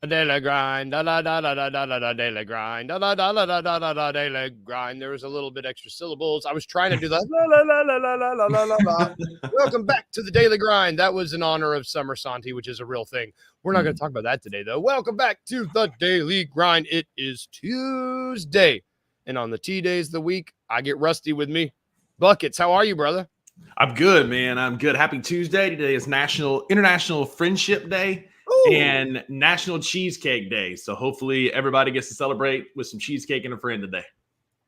daily grind, da da da da da da da da daily grind, da da da da da da da da daily grind. There was a little bit extra syllables. I was trying to do the la la la la la la la la la. Welcome back to the daily grind. That was in honor of Summer Santi, which is a real thing. We're not going to talk about that today, though. Welcome back to the daily grind. It is Tuesday, and on the T days of the week, I get Rusty with me. Buckets, how are you, brother? I'm good, man. I'm good. Happy Tuesday. Today is International Friendship Day. Ooh. And National Cheesecake Day. So hopefully everybody gets to celebrate with some cheesecake and a friend today.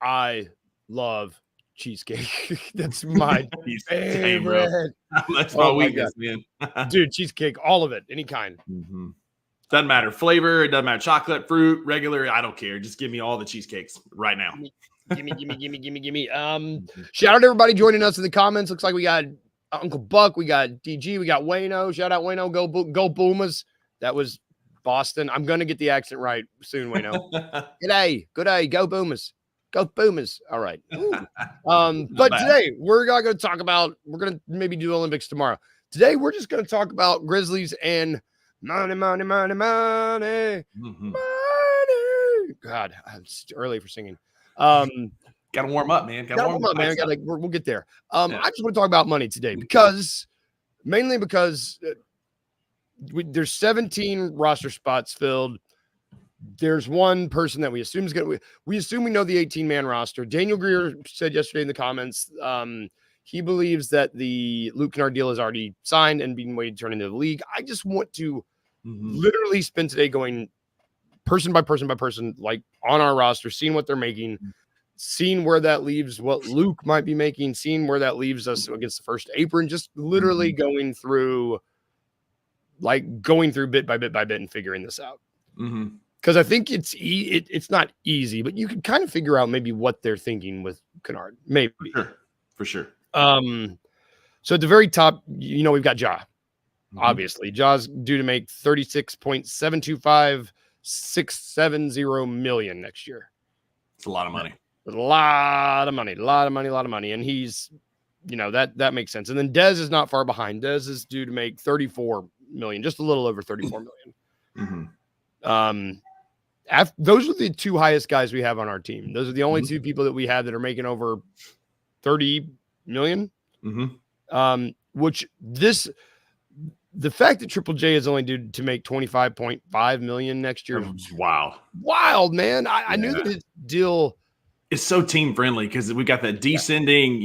I love cheesecake. That's my favorite. That's my weakness, man. Dude, cheesecake, all of it, any kind. Mm-hmm. Doesn't matter flavor. It doesn't matter chocolate, fruit, regular. I don't care. Just give me all the cheesecakes right now. Gimme. Shout out to everybody joining us in the comments. Looks like we got Uncle Buck, we got DG, we got Wayno. Shout out Wayno, go Boomers. That was Boston. I'm gonna get the accent right soon, Wayno. Good day, go Boomers, go Boomers. All right. But today we're not gonna talk about. We're gonna maybe do Olympics tomorrow. Today we're just gonna talk about Grizzlies and money. Mm-hmm. Money. God, it's early for singing. Gotta warm up, man. Gotta warm up, man. We'll get there. I just want to talk about money today because there's 17 roster spots filled. There's one person that we assume is going to. We assume we know the 18-man roster. Daniel Greer said yesterday in the comments he believes that the Luke Kennard deal is already signed and being waited to turn into the league. I just want to literally spend today going person by person by person, like on our roster, seeing what they're making. Seeing where that leaves what Luke might be making, seeing where that leaves us against the first apron, just literally going through bit by bit by bit and figuring this out. Because I think it's not easy, but you can kind of figure out maybe what they're thinking with Kennard, maybe. For sure. So at the very top, we've got Ja. Obviously, Ja's due to make $36.725,670 million next year. It's a lot of money. A lot of money. And he's, that makes sense. And then Dez is not far behind. Dez is due to make $34 million, just a little over $34 million. Those are the two highest guys we have on our team. Those are the only two people that we have that are making over 30 million. The fact that Triple J is only due to make 25.5 million next year. Wild, man. I knew that his deal. It's so team friendly because we got that descending,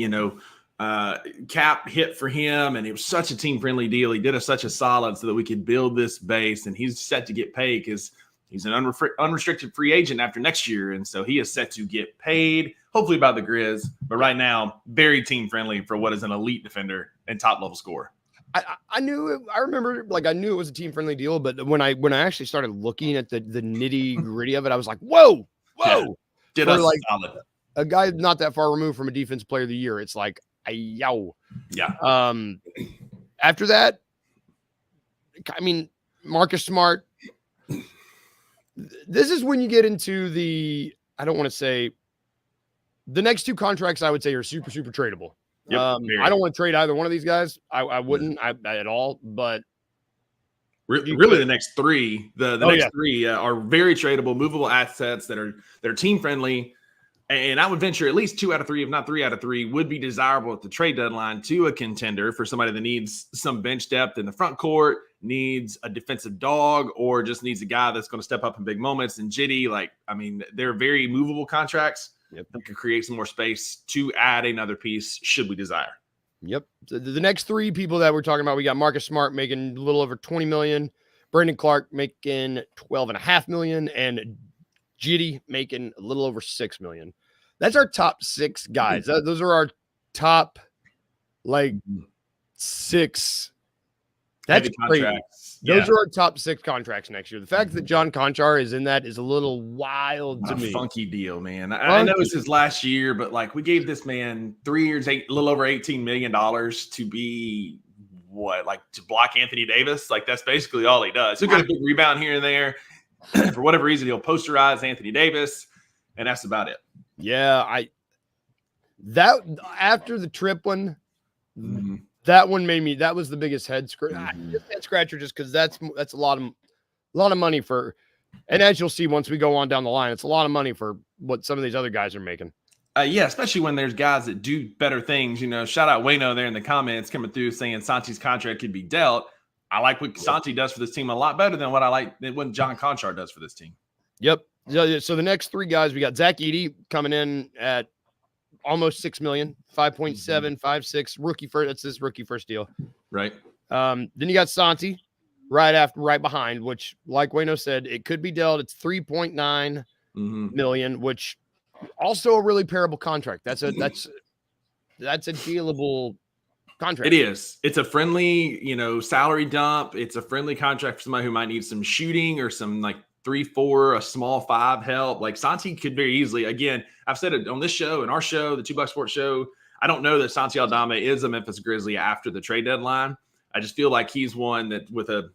cap hit for him, and it was such a team friendly deal. He did us such a solid so that we could build this base, and he's set to get paid because he's an unrestricted free agent after next year, and so he is set to get paid, hopefully by the Grizz. But right now, very team friendly for what is an elite defender and top level scorer. I knew it was a team friendly deal, but when I actually started looking at the nitty gritty of it, I was like, whoa. Yeah. Did us solid. A guy not that far removed from a defense player of the year. It's like, yow. Yeah. After that, Marcus Smart. This is when you get into I don't want to say the next two contracts. I would say are super, super tradable. Yep, I don't want to trade either one of these guys. I wouldn't at all, but really the next three, the next three are very tradable, movable assets that are team friendly. And I would venture at least 2 out of 3, if not 3 out of 3, would be desirable at the trade deadline to a contender for somebody that needs some bench depth in the front court, needs a defensive dog, or just needs a guy that's going to step up in big moments. And Jitty, they're very movable contracts that could create some more space to add another piece should we desire. Yep. So the next three people that we're talking about, we got Marcus Smart making a little over 20 million, Brandon Clark making 12.5 million, and Jitty making a little over 6 million. That's our top 6 guys. Those are our top 6. That's crazy. Those are our top 6 contracts next year. The fact that John Conchar is in that is a little wild to me. Funky deal, man. I know it's his last year, but we gave this man 3 years, a little over $18 million to be to block Anthony Davis. That's basically all he does. He'll get a big rebound here and there. For whatever reason, he'll posterize Anthony Davis, and that's about it. Yeah, after the trip one, that one made me. That was the biggest head scratcher. Head scratcher, just because that's a lot of A lot of money for, and as you'll see once we go on down the line, it's a lot of money for what some of these other guys are making. Yeah, especially when there's guys that do better things. Shout out Wayno there in the comments coming through saying Santi's contract could be dealt. I like what Santi does for this team a lot better than what John Conchar does for this team. Yep. So the next three guys, we got Zach Edey coming in at almost $6 million, 5.7, 5.6 rookie first. That's his rookie first deal. Right. Then you got Santi right behind, which like Wayno said, it could be dealt. It's 3.9 million, which also a really parable contract. That's a dealable contract. It is. It's a friendly, salary dump. It's a friendly contract for somebody who might need some shooting or some like 3-4, a small 5 help. Like Santi could very easily. Again, I've said it on this show and our show, the 2 Buck Sports Show. I don't know that Santi Aldama is a Memphis Grizzly after the trade deadline. I just feel like he's one that with a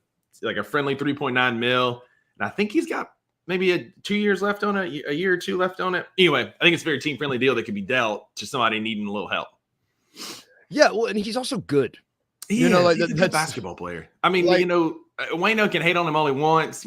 friendly 3.9 mil, and I think he's got maybe 2 years left on it, a year or two left on it. Anyway, I think it's a very team-friendly deal that could be dealt to somebody needing a little help. Yeah, well, and he's also good. He's a good basketball player. I mean, Wayno can hate on him only once.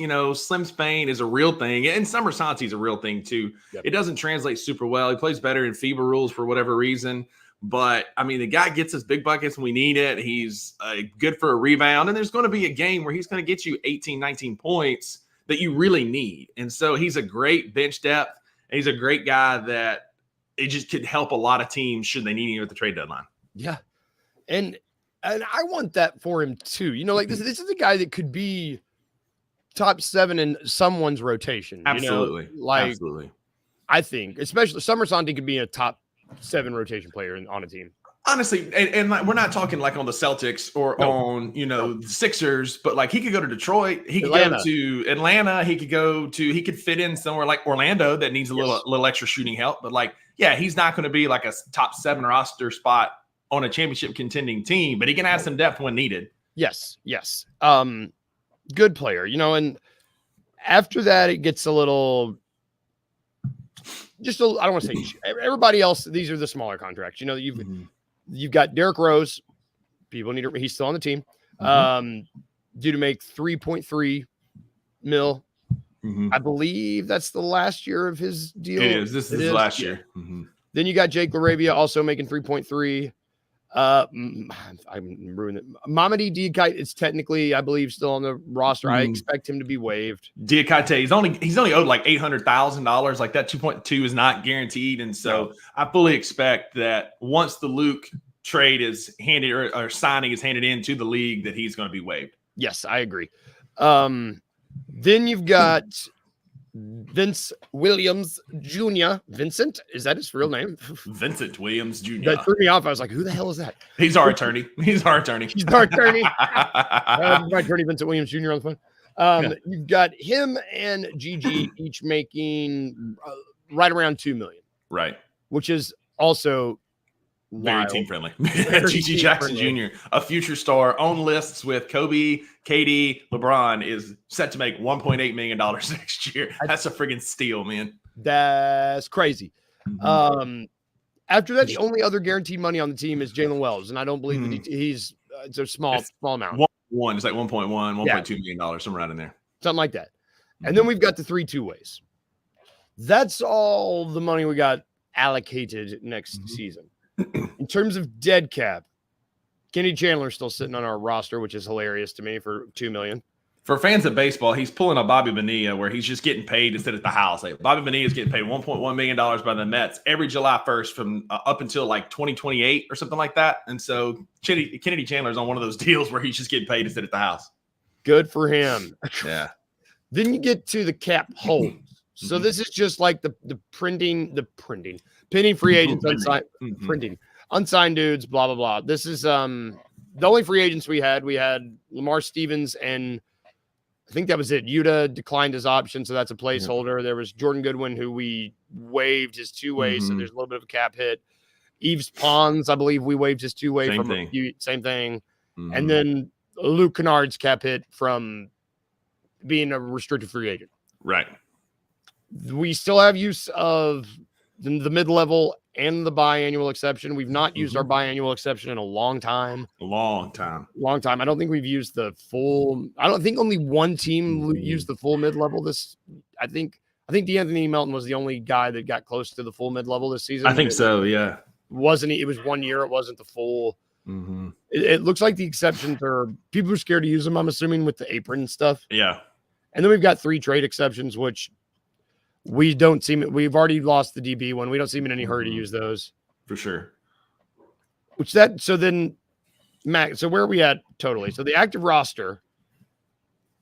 Slim Spain is a real thing, and Summer Santi's a real thing too. Yep. It doesn't translate super well. He plays better in FIBA rules for whatever reason. But, I mean, the guy gets us big buckets when we need it. He's good for a rebound, and there's going to be a game where he's going to get you 18, 19 points that you really need. And so he's a great bench depth, and he's a great guy that it just could help a lot of teams should they need him at the trade deadline. Yeah. And I want that for him too. This is a guy that could be top 7 in someone's rotation. Absolutely. Absolutely. I think, especially Summer Santi could be a top 7 rotation player on a team. Honestly, and we're not talking like on the Celtics or on, the Sixers, but like he could go to Detroit, he could go to Atlanta, he could fit in somewhere like Orlando that needs a little extra shooting help. But he's not going to be like a top 7 roster spot on a championship contending team, but he can add some depth when needed. Yes. Good player, and after that, it gets a little I don't want to say everybody else. These are the smaller contracts. You've got Derrick Rose. People need he's still on the team. Due to make 3.3 mil. I believe that's the last year of his deal. It is. This is the last year. Then you got Jake LaRavia also making 3.3. I'm ruining it. Mamadi Diakite is technically, I believe, still on the roster. I expect him to be waived. Diakite, he's only owed like $800,000. Like that 2.2 is not guaranteed, and so I fully expect that once the Luke trade is handed or signing is handed into the league, that he's going to be waived. Yes, I agree. Then you've got Vince Williams Jr. Vincent, is that his real name? Vincent Williams Jr. That threw me off. I was like, who the hell is that? He's our attorney. He's our attorney. My attorney, Vincent Williams Jr. on the phone. You've got him and Gigi each making right around $2 million. Right. Which is also very team friendly. Gigi Jackson Jr., a future star on lists with Kobe, KD, LeBron, is set to make $1.8 million next year. That's a friggin' steal, man. That's crazy. After that, the only other guaranteed money on the team is Jalen Wells, and I don't believe that he's it's a small amount. It's like 1.2 million dollars, somewhere out in there, something like that. And then we've got the 3 two-ways. That's all the money we got allocated next season. In terms of dead cap, Kenny Chandler's still sitting on our roster, which is hilarious to me for $2 million. For fans of baseball, he's pulling a Bobby Bonilla where he's just getting paid to sit at the house. Like Bobby Bonilla is getting paid $1.1 million by the Mets every July 1st from up until like 2028 or something like that. And so Kennedy Chandler's on one of those deals where he's just getting paid to sit at the house. Good for him. Yeah. Then you get to the cap holds. So this is just like the pinning free agents, unsigned dudes, blah, blah, blah. This is the only free agents we had. We had Lamar Stevens, and I think that was it. Yuta declined his option, so that's a placeholder. There was Jordan Goodwin, who we waived his two-way, so there's a little bit of a cap hit. Yves Pons, I believe we waived his two-way same thing. And then Luke Kennard's cap hit from being a restricted free agent. Right. We still have use of the mid-level and the biannual exception. We've not used our biannual exception in a long time. Long time. I don't think we've used the full. I don't think only one team used the full mid-level this. I think D'Anthony Melton was the only guy that got close to the full mid-level this season. I think so, yeah. It was 1 year. It wasn't the full. It looks like the exceptions are people are scared to use them, I'm assuming, with the apron stuff. Yeah. And then we've got 3 trade exceptions, which we don't seem – we've already lost the DB one. We don't seem in any hurry to use those. For sure. So then, Mac, so where are we at totally? So the active roster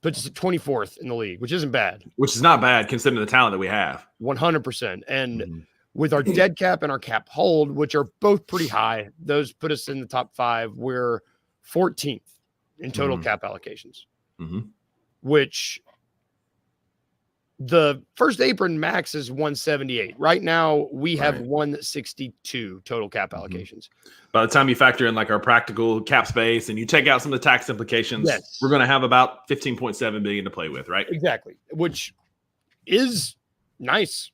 puts us at 24th in the league, which isn't bad. Which is not bad considering the talent that we have. 100%. And with our dead cap and our cap hold, which are both pretty high, those put us in the top 5. We're 14th in total cap allocations, which the first apron max is 178. Right now, we have 162 total cap allocations. By the time you factor in like our practical cap space and you take out some of the tax implications, we're going to have about $15.7 billion to play with, right? Exactly, which is nice.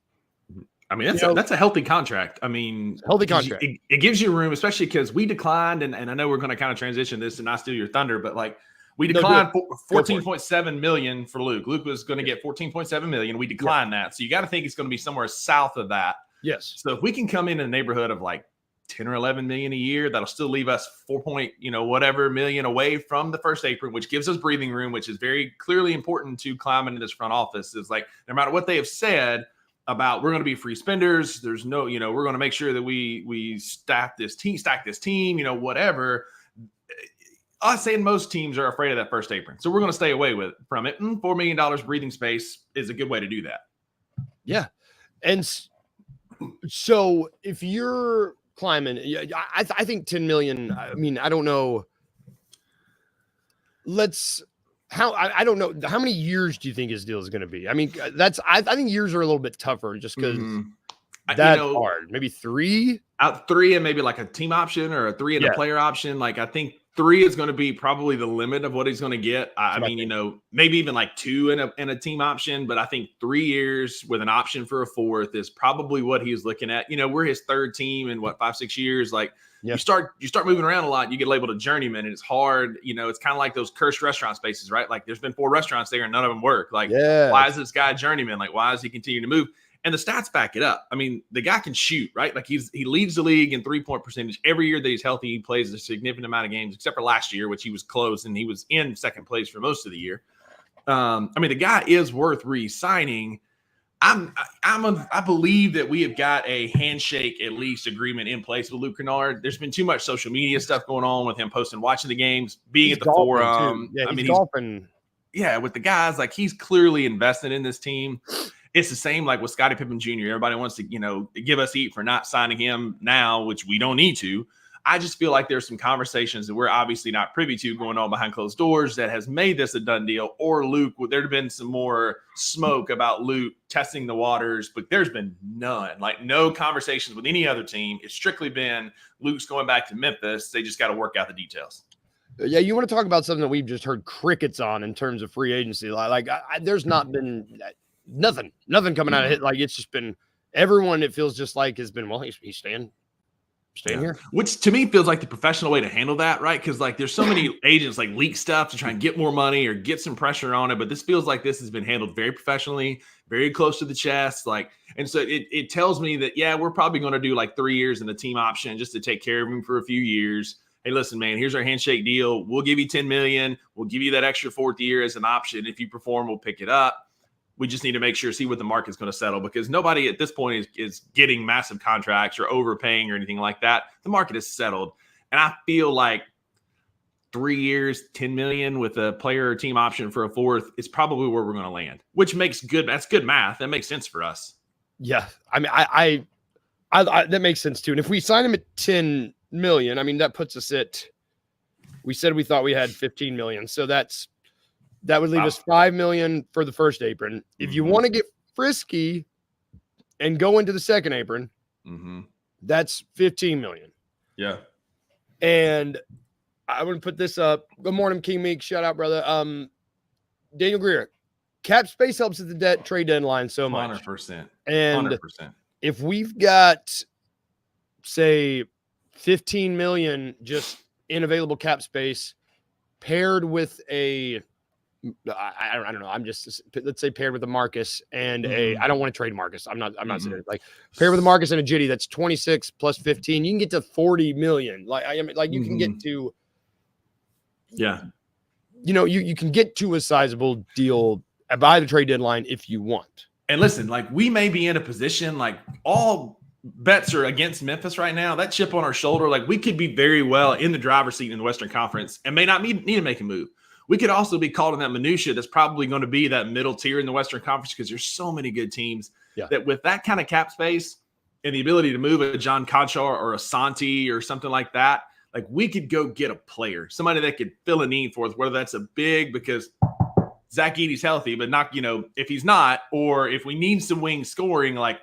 I mean, that's a healthy contract. I mean, healthy contract. It gives you room, especially because we declined, and I know we're going to kind of transition this and not steal your thunder, but like we declined $14.7 million for Luke. Luke was going to get $14.7 million. We declined that. So you got to think it's going to be somewhere south of that. Yes. So if we can come in the neighborhood of like 10 or 11 million a year, that'll still leave us whatever million away from the first apron, which gives us breathing room, which is very clearly important to climb into this front office. Is like, no matter what they have said about, we're going to be free spenders. There's no, we're going to make sure that we stack this team, whatever. Us and most teams are afraid of that first apron. So we're going to stay away from it. $4 million breathing space is a good way to do that. Yeah. And so if you're climbing, I think 10 million, I mean, I don't know. I don't know. How many years do you think his deal is going to be? I mean, I think years are a little bit tougher just because that's hard. Maybe 3? Out 3 and maybe like a team option or a 3 and a player option. Like I think 3 is going to be probably the limit of what he's going to get. I mean, maybe even like 2 in a team option, but I think 3 years with an option for a 4th is probably what he's looking at. We're his 3rd team in 5-6 years. Like you start moving around a lot, you get labeled a journeyman, and it's hard. It's kind of like those cursed restaurant spaces, right? Like there's been 4 restaurants there and none of them work. Like, why is this guy a journeyman? Like, why does he continue to move? And the stats back it up. I mean, the guy can shoot, right? Like he leads the league in 3-point percentage. Every year that he's healthy, he plays a significant amount of games, except for last year, which he was close and he was in 2nd place for most of the year. I mean, the guy is worth re-signing. I believe that we have got a handshake at least agreement in place with Luke Kennard. There's been too much social media stuff going on with him posting, watching the games, being at the forum. Yeah, he's golfing. Yeah, with the guys, like he's clearly invested in this team. It's the same like with Scottie Pippen Jr. Everybody wants to, give us heat for not signing him now, which we don't need to. I just feel like there's some conversations that we're obviously not privy to going on behind closed doors that has made this a done deal. Or Luke, there'd have been some more smoke about Luke testing the waters, but there's been none, like no conversations with any other team. It's strictly been Luke's going back to Memphis. They just got to work out the details. Yeah, you want to talk about something that we've just heard crickets on in terms of free agency. Like there's not been nothing coming out of it. Like it's just been everyone. It feels just like has been. Well, he's staying here, which to me feels like the professional way to handle that, right? Because like there's so many agents like leak stuff to try and get more money or get some pressure on it, but this feels like this has been handled very professionally, very close to the chest. Like, and so it tells me that we're probably going to do like 3 years in the team option just to take care of him for a few years. Hey, listen, man, here's our handshake deal. We'll give you $10 million. We'll give you that extra 4th year as an option. If you perform, we'll pick it up. We just need to make sure, see what the market's going to settle, because nobody at this point is getting massive contracts or overpaying or anything like that. The market is settled. And I feel like 3 years, $10 million with a player or team option for a 4th is probably where we're going to land, which that's good math. That makes sense for us. Yeah. I mean, I that makes sense too. And if we sign him at 10 million, I mean, that puts us at, we said we thought we had 15 million. So that would leave us 5 million for the first apron. If you want to get frisky and go into the second apron, that's 15 million. Yeah. And I would put this up. Good morning, King Meek. Shout out, brother. Daniel Greer. Cap space helps at the trade deadline so much. 100%. And 100%. if we've got, say, 15 million just in available cap space paired with I don't know. Let's say paired with a Marcus and I don't want to trade Marcus. I'm not saying like paired with a Marcus and a Jitty. That's 26 plus 15. You can get to 40 million. You can get to, you can get to a sizable deal by the trade deadline if you want. And listen, like we may be in a position, like all bets are against Memphis right now. That chip on our shoulder, like we could be very well in the driver's seat in the Western Conference and may not need to make a move. We could also be caught in that minutia that's probably going to be that middle tier in the Western Conference because there's so many good teams that with that kind of cap space and the ability to move a John Conchar or a Santi or something like that, like we could go get a player, somebody that could fill a need for us, whether that's a big because Zach Edey's healthy, but not, if he's not, or if we need some wing scoring, like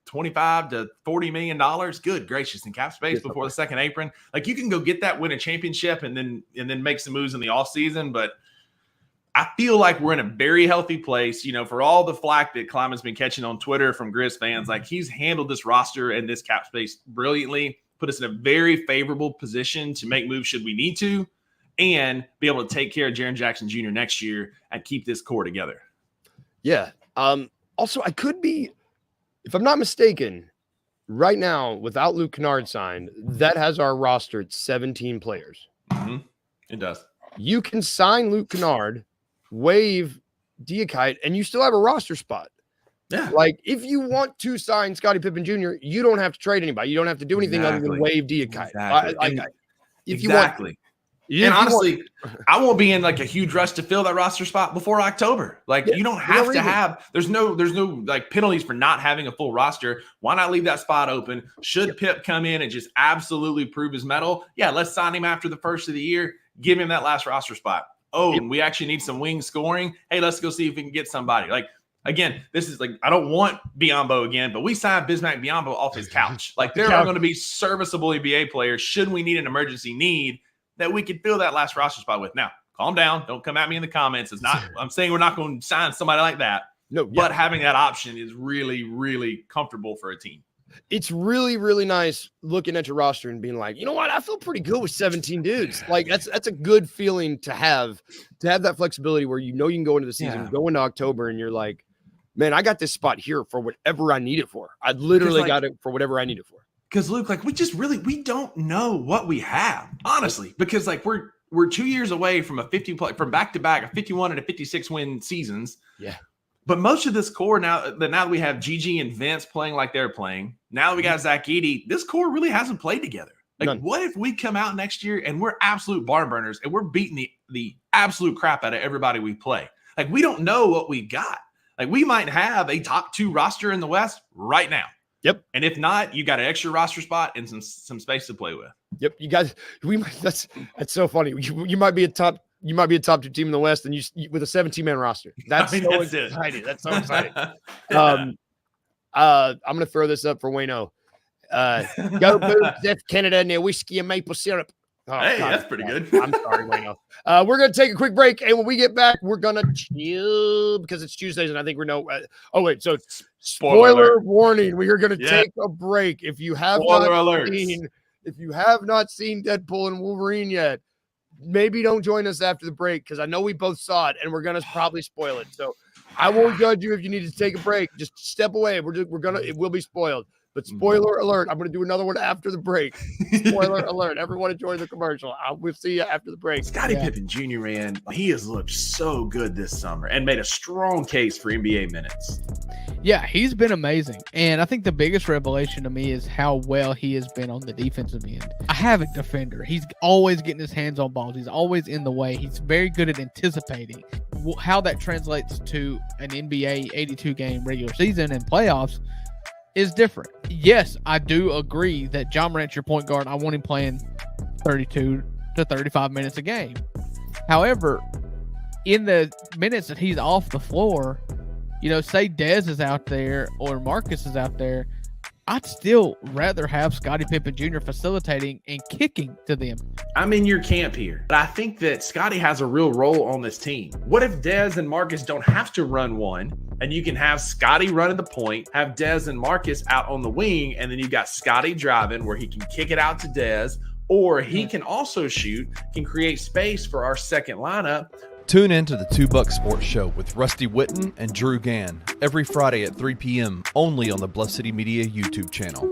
$25 to $40 million, good gracious, in cap space before the second apron. Like you can go get that, win a championship, and then make some moves in the off season. But I feel like we're in a very healthy place, for all the flack that Kleiman's been catching on Twitter from Grizz fans. Like he's handled this roster and this cap space brilliantly, put us in a very favorable position to make moves should we need to, and be able to take care of Jaren Jackson Jr. next year and keep this core together. Yeah. Also, I could be, if I'm not mistaken, right now, without Luke Kennard signed, that has our roster at 17 players. It does. You can sign Luke Kennard, waive Diakite, and you still have a roster spot. Yeah. Like, if you want to sign Scottie Pippen Jr., you don't have to trade anybody. You don't have to do anything other than waive Diakite. If you want. And honestly, I won't be in like a huge rush to fill that roster spot before October. Like you don't have to have, there's no like penalties for not having a full roster. Why not leave that spot open? Should Pip come in and just absolutely prove his mettle? Yeah, let's sign him after the first of the year. Give him that last roster spot. And we actually need some wing scoring. Hey, let's go see if we can get somebody. Like, again, this is like, I don't want Biyombo again, but we signed Bismack Biyombo off his couch. Like there are going to be serviceable NBA players should we need an emergency need that we could fill that last roster spot with. Now, calm down. Don't come at me in the comments. It's not, I'm saying we're not going to sign somebody like that. No, but having that option is really, really comfortable for a team. It's really, really nice looking at your roster and being like, you know what? I feel pretty good with 17 dudes. Like that's a good feeling to have that flexibility where you can go into the season, go into October, and you're like, man, I got this spot here for whatever I need it for. I literally got it for whatever I need it for. Because Luke, like we don't know what we have, honestly, because like we're 2 years away from from back-to-back, a 51 and a 56 win seasons. Yeah. But most of this core now that we have Gigi and Vince playing like they're playing, now that we got Zach Edey, this core really hasn't played together. Like what if we come out next year and we're absolute barn burners and we're beating the absolute crap out of everybody we play? Like we don't know what we got. Like we might have a top 2 roster in the West right now. Yep. And if not, you got an extra roster spot and some space to play with. Yep. You guys, that's so funny. You might be a top 2 team in the West, and you with a 17-man roster. That's exciting. That's so exciting. I'm gonna throw this up for Wayno. Go boo Jeff Canada and their whiskey and maple syrup. Oh, hey, God, that's pretty good. I'm sorry, Wayno. We're going to take a quick break, and when we get back, we're going to chill because it's Tuesdays, and I think so spoiler warning. We are going to take a break. If you have not seen Deadpool and Wolverine yet, maybe don't join us after the break because I know we both saw it, and we're going to probably spoil it. So I won't judge you if you need to take a break. Just step away. It will be spoiled. But spoiler alert, I'm going to do another one after the break. Spoiler alert. Everyone enjoy the commercial. We'll see you after the break. Scottie Pippen Jr., man, he has looked so good this summer and made a strong case for NBA minutes. Yeah, he's been amazing. And I think the biggest revelation to me is how well he has been on the defensive end. A havoc defender. He's always getting his hands on balls. He's always in the way. He's very good at anticipating. How that translates to an NBA 82-game regular season and playoffs is different. Yes, I do agree that John Morant's your point guard. I want him playing 32 to 35 minutes a game. However, in the minutes that he's off the floor, say Dez is out there or Marcus is out there, I'd still rather have Scottie Pippen Jr. facilitating and kicking to them. I'm in your camp here, but I think that Scottie has a real role on this team. What if Dez and Marcus don't have to run one, and you can have Scottie running the point, have Dez and Marcus out on the wing, and then you got Scottie driving where he can kick it out to Dez, or he can also shoot, can create space for our second lineup. Tune in to the $2 Sports Show with Rusty Witten and Drew Gann every Friday at 3 p.m. only on the Bluff City Media YouTube channel.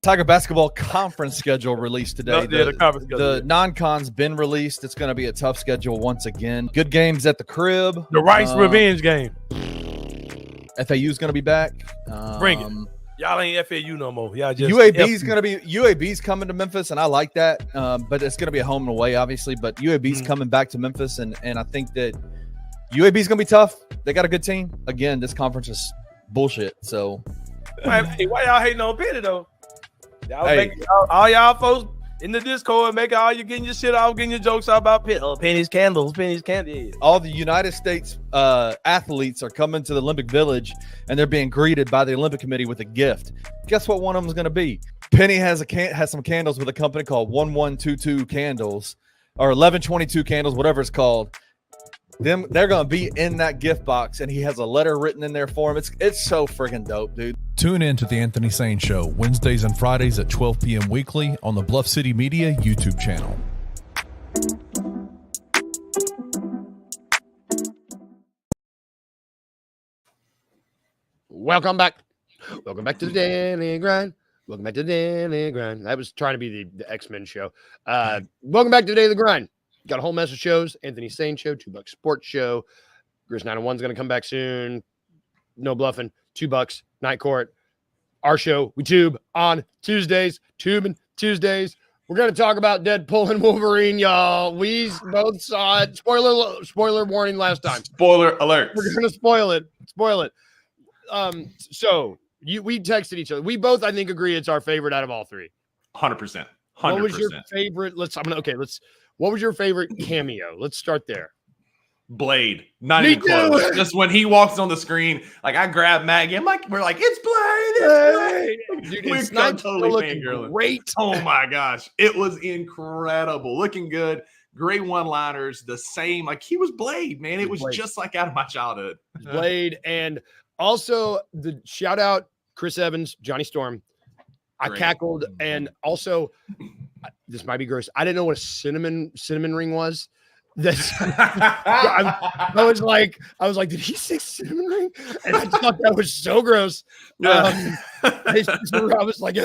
Tiger basketball conference schedule released today. The non-con's been released. It's going to be a tough schedule once again. Good games at the crib. The Rice revenge game. FAU's going to be back. Bring it. Y'all ain't FAU no more. Y'all just UAB's coming to Memphis, and I like that. But it's going to be a home and away, obviously. But UAB's coming back to Memphis, and I think that UAB's going to be tough. They got a good team. Again, this conference is bullshit. So, why y'all hating on Penny though? All y'all folks in the Discord making all you getting your shit off, getting your jokes out about pennies, candles. All the United States athletes are coming to the Olympic Village, and they're being greeted by the Olympic Committee with a gift. Guess what one of them is going to be? Penny has some candles with a company called 1122 Candles or 1122 Candles, whatever it's called. They're going to be in that gift box, and he has a letter written in there for him. It's so friggin' dope, dude. Tune in to the Anthony Sane Show Wednesdays and Fridays at 12 p.m. weekly on the Bluff City Media YouTube channel. Welcome back. Welcome back to the Daily Grind. Welcome back to the Daily Grind. That was trying to be the X-Men show. Welcome back to the Daily Grind. Got a whole mess of shows. Anthony Sane Show, $2 Sports Show. Grizz 901's going to come back soon. No bluffing. $2 Night Court. Our show, we tube on Tuesdays. Tubing Tuesdays. We're going to talk about Deadpool and Wolverine, y'all. We both saw it. Spoiler warning last time. Spoiler alert. We're going to spoil it. So we texted each other. We both, I think, agree it's our favorite out of all three. 100%. What was your favorite? What was your favorite cameo? Let's start there. Blade. Not even close. Just when he walks on the screen, like I grab Maggie. We're like, it's Blade. It's Blade. Dude, it's not totally looking great. Oh my gosh. It was incredible. Looking good. Great one-liners. The same. Like he was Blade, man. It was just like out of my childhood. Blade. And also the shout out Chris Evans, Johnny Storm. I cackled, and also this might be gross. I didn't know what a cinnamon ring was. I was like, did he say cinnamon ring? And I thought that was so gross. I was like,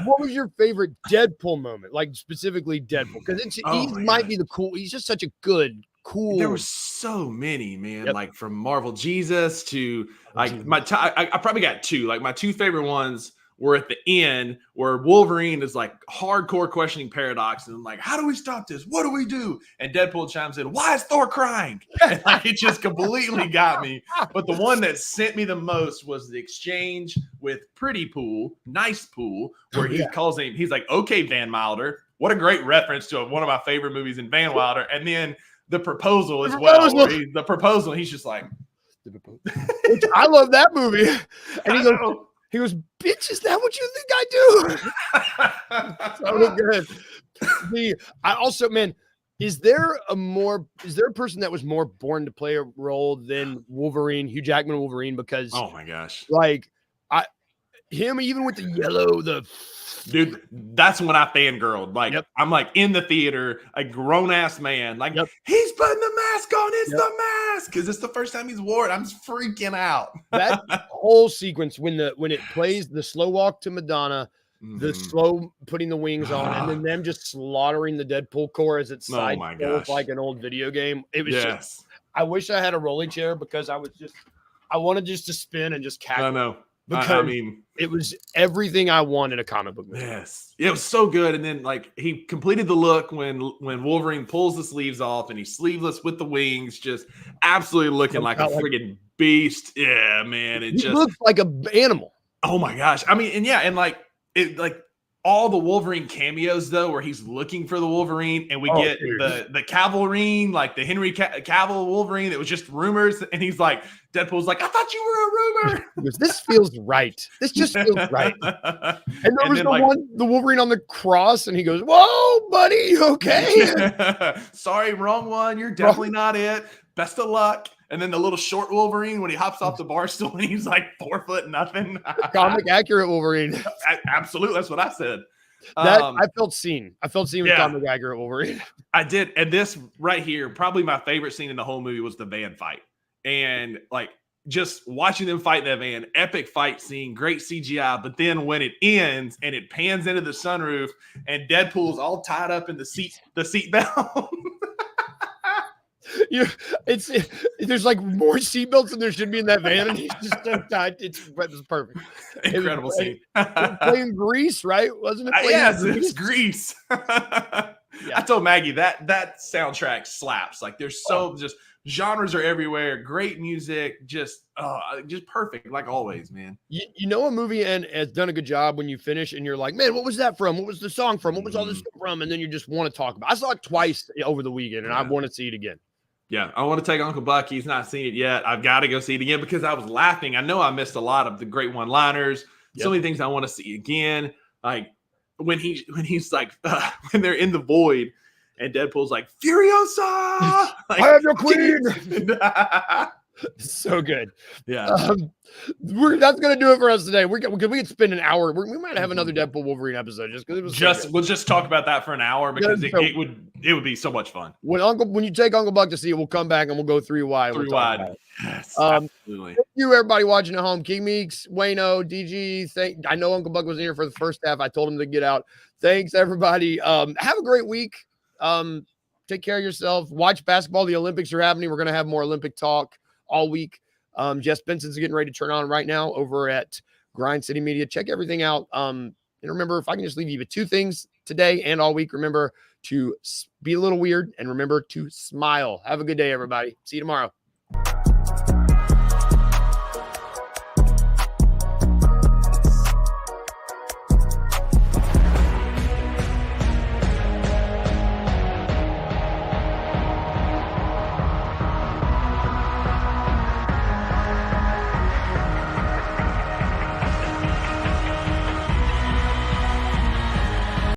what was your favorite Deadpool moment? Like specifically Deadpool, because he might be he's just such a good. Cool. There were so many, man. Yep. Like from Marvel Jesus to like I probably got two. Like my two favorite ones were at the end where Wolverine is like hardcore questioning Paradox and like, how do we stop this? What do we do? And Deadpool chimes in, why is Thor crying? And like it just completely got me. But the one that sent me the most was the exchange with Pretty Pool, Nice Pool, where he calls him. He's like, okay, Van Wilder. What a great reference to one of my favorite movies in Van Wilder. And then the proposal as well. The proposal, he's just like, I love that movie. And he goes, bitch, is that what you think I do? So good. I also, man, is there a person that was more born to play a role than Wolverine, Hugh Jackman Wolverine? Because oh my gosh, like him, even with the yellow, dude, that's when I fangirled. Like I'm like in the theater, a grown ass man, like he's putting the mask on. It's the mask because it's the first time he's wore it. I'm just freaking out. That whole sequence when it plays the slow walk to Madonna, the slow putting the wings on, and then them just slaughtering the Deadpool core as it side goes like an old video game. It was just. I wish I had a rolling chair because I wanted just to spin and just cackle. I know. Because I mean, it was everything I want in a comic book movie. Yes, it was so good. And then, like, he completed the look when Wolverine pulls the sleeves off and he's sleeveless with the wings, just absolutely looking like a friggin' beast. Yeah, man, it just looks like an animal. Oh my gosh! I mean, and like all the Wolverine cameos though, where he's looking for the Wolverine, and we get the Cavalry, like the Henry Cavill Wolverine that was just rumors, and he's like, Deadpool's like, I thought you were a rumor. He goes, this feels right. This just feels right. And there was the Wolverine on the cross, and he goes, whoa, buddy, you okay? Sorry, wrong one. You're definitely not it. Best of luck. And then the little short Wolverine when he hops off the bar stool and he's like 4 foot nothing. Comic accurate Wolverine. Absolutely. That's what I said. I felt seen. I felt seen with comic accurate Wolverine. I did. And this right here, probably my favorite scene in the whole movie was the van fight. And like just watching them fight in that van, epic fight scene, great CGI. But then when it ends and it pans into the sunroof and Deadpool's all tied up in the seat belt. There's like more seatbelts than there should be in that van, and he's just so tight. It's perfect. Incredible scene. Playing Grease, right? Wasn't it? Yes, it's Grease. I told Maggie that soundtrack slaps. Like there's just genres are everywhere. Great music, just perfect, like always, man. You know a movie and has done a good job when you finish and you're like, man, what was that from? What was the song from? What was all this from? And then you just want to talk about it. I saw it twice over the weekend, and I want to see it again. Yeah, I want to take Uncle Buck. He's not seen it yet. I've got to go see it again because I was laughing. I know I missed a lot of the great one-liners. Yep. So many things I want to see again. Like when he's like when they're in the void and Deadpool's like Furiosa. Like, I am your queen. So good. Yeah. That's gonna do it for us today. We could spend an hour. We might have another Deadpool Wolverine episode just because it was we'll just talk about that for an hour because it would be so much fun. When you take Uncle Buck to see it, we'll come back and we'll go 3 wide. Three wide. Yes, absolutely. Thank you everybody watching at home. King Meeks, Wayno, DG. I know Uncle Buck was in here for the first half. I told him to get out. Thanks everybody. Have a great week. Take care of yourself. Watch basketball. The Olympics are happening. We're gonna have more Olympic talk all week. Jess Benson's getting ready to turn on right now over at Grind City Media. Check everything out. And remember, if I can just leave you with 2 things today and all week, remember to be a little weird and remember to smile. Have a good day, everybody. See you tomorrow.